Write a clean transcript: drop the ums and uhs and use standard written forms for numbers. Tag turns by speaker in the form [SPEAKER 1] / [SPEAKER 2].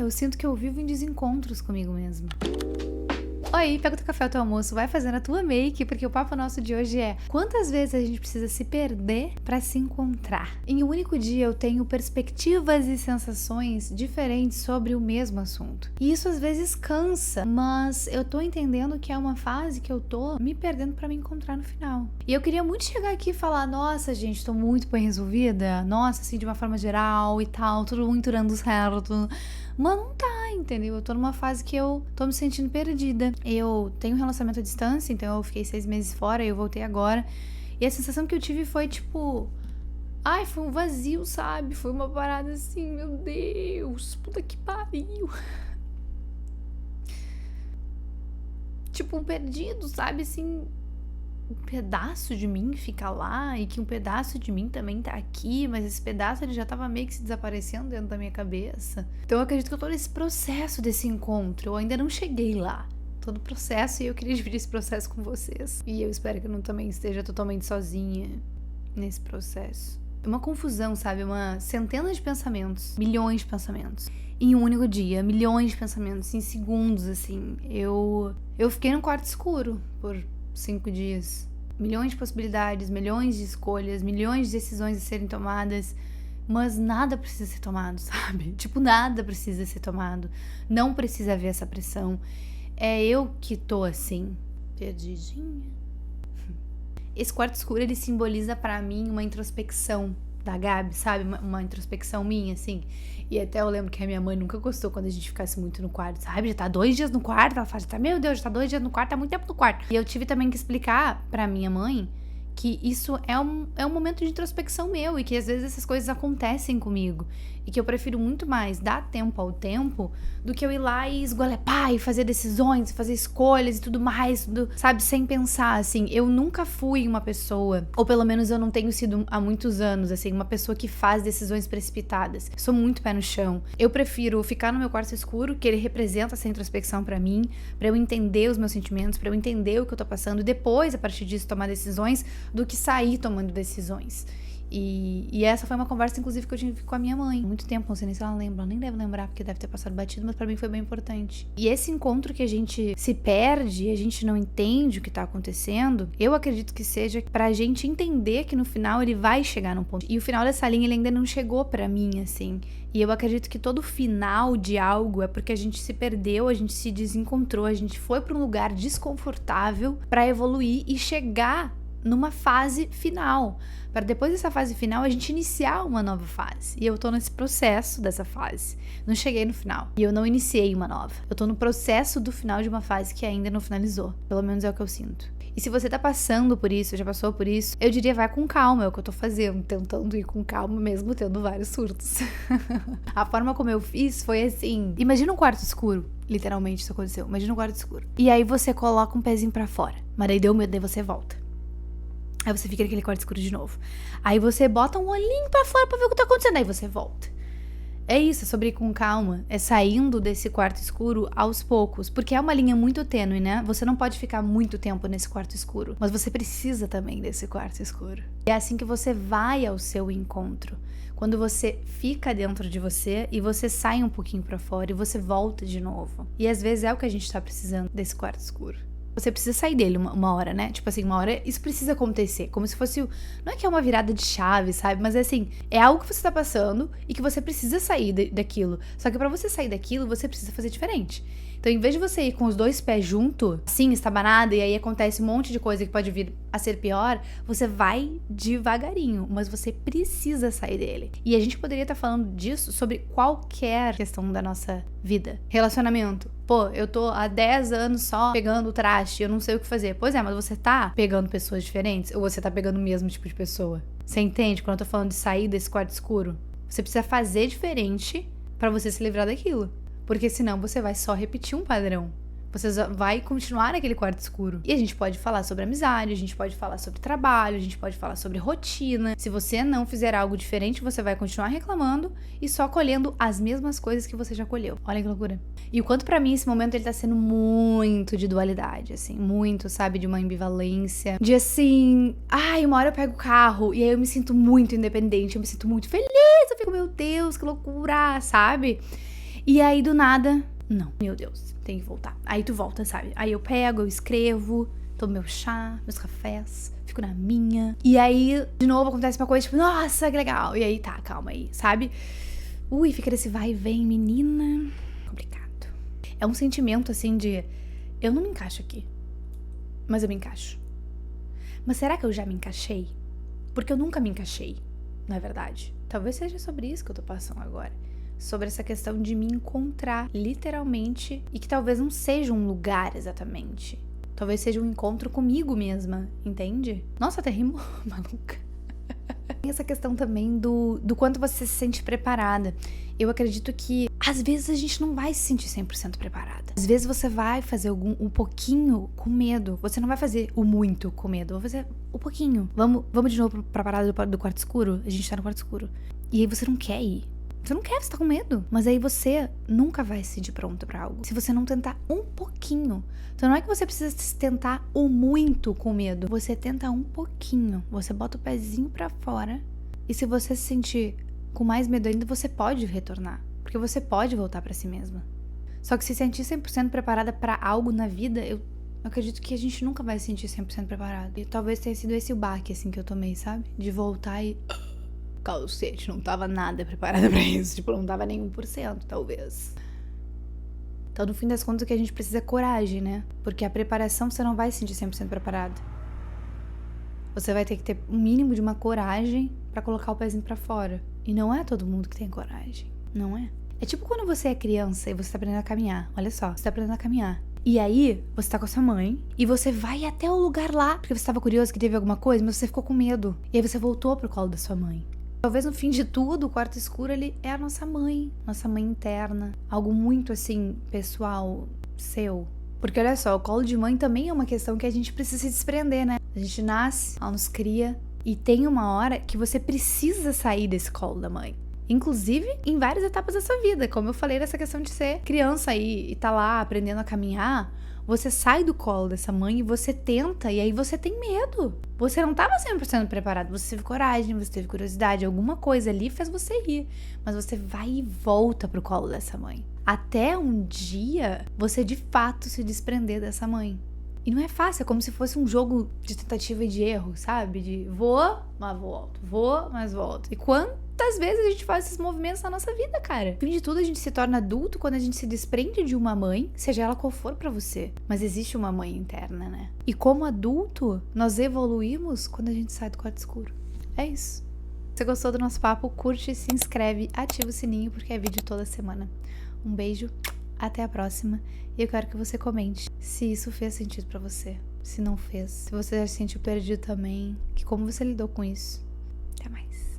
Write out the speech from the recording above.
[SPEAKER 1] eu sinto que eu vivo em desencontros comigo mesma. Oi, pega o teu café, o teu almoço, vai fazendo a tua make, porque o papo nosso de hoje é: quantas vezes a gente precisa se perder pra se encontrar? Em um único dia eu tenho perspectivas e sensações diferentes sobre o mesmo assunto. E isso às vezes cansa, mas eu tô entendendo que é uma fase que eu tô me perdendo pra me encontrar no final. E eu queria muito chegar aqui e falar: nossa, gente, tô muito bem resolvida, nossa, assim, de uma forma geral e tal, tudo muito dando certo. Mas não tá, entendeu? Eu tô numa fase que eu tô me sentindo perdida. Eu tenho um relacionamento à distância, então eu fiquei 6 meses fora e eu voltei agora. E a sensação que eu tive foi tipo... ai, foi um vazio, sabe? Foi uma parada assim, meu Deus, puta que pariu. Tipo, um perdido, sabe? Assim... um pedaço de mim fica lá e que um pedaço de mim também tá aqui, mas esse pedaço ele já tava meio que se desaparecendo dentro da minha cabeça. Então eu acredito que eu tô nesse processo desse encontro, eu ainda não cheguei lá. Tô no processo e eu queria dividir esse processo com vocês. E eu espero que eu não também esteja totalmente sozinha nesse processo. É uma confusão, sabe? Uma centena de pensamentos, milhões de pensamentos. Em um único dia, milhões de pensamentos, em segundos, assim. Eu fiquei num quarto escuro por 5 dias. Milhões de possibilidades, milhões de escolhas, milhões de decisões a serem tomadas, mas nada precisa ser tomado, sabe? Tipo, nada precisa ser tomado. Não precisa haver essa pressão. É eu que tô assim, perdidinha. Esse quarto escuro, ele simboliza pra mim uma introspecção da Gabi, sabe? Uma introspecção minha, assim. E até eu lembro que a minha mãe nunca gostou quando a gente ficasse muito no quarto, sabe? Já tá 2 dias no quarto, ela fala, meu Deus, já tá 2 dias no quarto, tá muito tempo no quarto. E eu tive também que explicar pra minha mãe que isso é um momento de introspecção meu e que às vezes essas coisas acontecem comigo e que eu prefiro muito mais dar tempo ao tempo do que eu ir lá e esgoelepar e fazer decisões, fazer escolhas e tudo mais, sabe, sem pensar, assim. Eu nunca fui uma pessoa, ou pelo menos eu não tenho sido há muitos anos, assim, uma pessoa que faz decisões precipitadas. Eu sou muito pé no chão. Eu prefiro ficar no meu quarto escuro, que ele representa essa introspecção pra mim, pra eu entender os meus sentimentos, pra eu entender o que eu tô passando e depois, a partir disso, tomar decisões, do que sair tomando decisões. E essa foi uma conversa, inclusive, que eu tive com a minha mãe. Há muito tempo, não sei nem se ela lembra. Ela nem deve lembrar, porque deve ter passado batido, mas pra mim foi bem importante. E esse encontro que a gente se perde, a gente não entende o que tá acontecendo, eu acredito que seja pra gente entender que no final ele vai chegar num ponto. E o final dessa linha, ele ainda não chegou pra mim, assim. E eu acredito que todo final de algo é porque a gente se perdeu, a gente se desencontrou, a gente foi pra um lugar desconfortável pra evoluir e chegar numa fase final, para depois dessa fase final a gente iniciar uma nova fase. E eu tô nesse processo dessa fase. Não cheguei no final. E eu não iniciei uma nova. Eu tô no processo do final de uma fase que ainda não finalizou. Pelo menos é o que eu sinto. E se você tá passando por isso, já passou por isso, eu diria vai com calma, é o que eu tô fazendo, tentando ir com calma mesmo tendo vários surtos. A forma como eu fiz foi assim, imagina um quarto escuro. Literalmente isso aconteceu. Imagina um quarto escuro. E aí você coloca um pezinho pra fora. Mas daí deu medo, daí você volta. Aí você fica naquele quarto escuro de novo. Aí você bota um olhinho pra fora pra ver o que tá acontecendo. Aí você volta. É isso, é sobre ir com calma. É saindo desse quarto escuro aos poucos. Porque é uma linha muito tênue, né? Você não pode ficar muito tempo nesse quarto escuro. Mas você precisa também desse quarto escuro. E é assim que você vai ao seu encontro. Quando você fica dentro de você e você sai um pouquinho pra fora e você volta de novo. E às vezes é o que a gente tá precisando desse quarto escuro. Você precisa sair dele uma hora, né? Tipo assim, uma hora isso precisa acontecer. Como se fosse... não é que é uma virada de chave, sabe? Mas é assim, é algo que você tá passando e que você precisa sair daquilo. Só que pra você sair daquilo, você precisa fazer diferente. Então, em vez de você ir com os 2 pés junto, assim, estabanada, e aí acontece um monte de coisa que pode vir a ser pior, você vai devagarinho, mas você precisa sair dele. E a gente poderia estar falando disso sobre qualquer questão da nossa vida. Relacionamento. Pô, eu tô há 10 anos só pegando o traste, eu não sei o que fazer. Pois é, mas você tá pegando pessoas diferentes? Ou você tá pegando o mesmo tipo de pessoa? Você entende quando eu tô falando de sair desse quarto escuro? Você precisa fazer diferente pra você se livrar daquilo. Porque senão você vai só repetir um padrão. Você vai continuar naquele quarto escuro. E a gente pode falar sobre amizade, a gente pode falar sobre trabalho, a gente pode falar sobre rotina. Se você não fizer algo diferente, você vai continuar reclamando e só colhendo as mesmas coisas que você já colheu. Olha que loucura. E o quanto pra mim esse momento ele tá sendo muito de dualidade, assim. Muito, sabe? De uma ambivalência. De assim... ai, uma hora eu pego o carro e aí eu me sinto muito independente. Eu me sinto muito feliz. Eu fico, meu Deus, que loucura, sabe? E aí, do nada, não, meu Deus, tem que voltar. Aí tu volta, sabe? Aí eu pego, eu escrevo, tomo meu chá, meus cafés, fico na minha. E aí, de novo, acontece uma coisa, tipo, nossa, que legal. E aí, tá, calma aí, sabe? Ui, fica nesse vai e vem, menina. Complicado. É um sentimento, assim, de... Eu não me encaixo aqui, mas eu me encaixo. Mas será que eu já me encaixei? Porque eu nunca me encaixei, na verdade. Talvez seja sobre isso que eu tô passando agora. Sobre essa questão de me encontrar, literalmente, e que talvez não seja um lugar exatamente. Talvez seja um encontro comigo mesma, entende? Nossa, até rimo, maluca. Tem essa questão também do quanto você se sente preparada. Eu acredito que, às vezes, a gente não vai se sentir 100% preparada. Às vezes você vai fazer um pouquinho com medo. Você não vai fazer o muito com medo. Vai fazer o pouquinho. Vamos de novo pra parada do quarto escuro? A gente tá no quarto escuro. E aí você não quer ir. Você não quer, você tá com medo. Mas aí você nunca vai se sentir pronto pra algo. Se você não tentar um pouquinho. Então não é que você precisa tentar o muito com medo. Você tenta um pouquinho. Você bota o pezinho pra fora. E se você se sentir com mais medo ainda, você pode retornar. Porque você pode voltar pra si mesma. Só que se sentir 100% preparada pra algo na vida, eu acredito que a gente nunca vai se sentir 100% preparada. E talvez tenha sido esse o baque, assim, que eu tomei, sabe? De voltar e... Calcete, não tava nada preparada pra isso. Tipo, não tava nem 1%, talvez. Então, no fim das contas, o que a gente precisa é coragem, né? Porque a preparação, você não vai se sentir 100% preparada. Você vai ter que ter um mínimo de uma coragem pra colocar o pezinho pra fora. E não é todo mundo que tem coragem. Não é? É tipo quando você é criança e você tá aprendendo a caminhar. Olha só, você tá aprendendo a caminhar. E aí, você tá com a sua mãe e você vai até o lugar lá porque você tava curioso que teve alguma coisa, mas você ficou com medo. E aí você voltou pro colo da sua mãe. Talvez no fim de tudo, o quarto escuro, ele é a nossa mãe interna. Algo muito, assim, pessoal, seu. Porque olha só, o colo de mãe também é uma questão que a gente precisa se desprender, né? A gente nasce, ela nos cria, e tem uma hora que você precisa sair desse colo da mãe. Inclusive, em várias etapas da sua vida. Como eu falei dessa questão de ser criança e tá lá aprendendo a caminhar, você sai do colo dessa mãe e você tenta, e aí você tem medo. Você não tava 100% preparado, você teve coragem, você teve curiosidade, alguma coisa ali fez você ir. Mas você vai e volta pro colo dessa mãe. Até um dia, você de fato se desprender dessa mãe. E não é fácil, é como se fosse um jogo de tentativa e de erro, sabe? De vou, mas volto, vou, mas volto. E quantas vezes a gente faz esses movimentos na nossa vida, cara? No fim de tudo, a gente se torna adulto quando a gente se desprende de uma mãe, seja ela qual for pra você. Mas existe uma mãe interna, né? E como adulto, nós evoluímos quando a gente sai do quarto escuro. É isso. Se você gostou do nosso papo, curte, se inscreve, ativa o sininho, porque é vídeo toda semana. Um beijo, até a próxima. E eu quero que você comente se isso fez sentido pra você. Se não fez, se você já se sentiu perdido também, que como você lidou com isso. Até mais.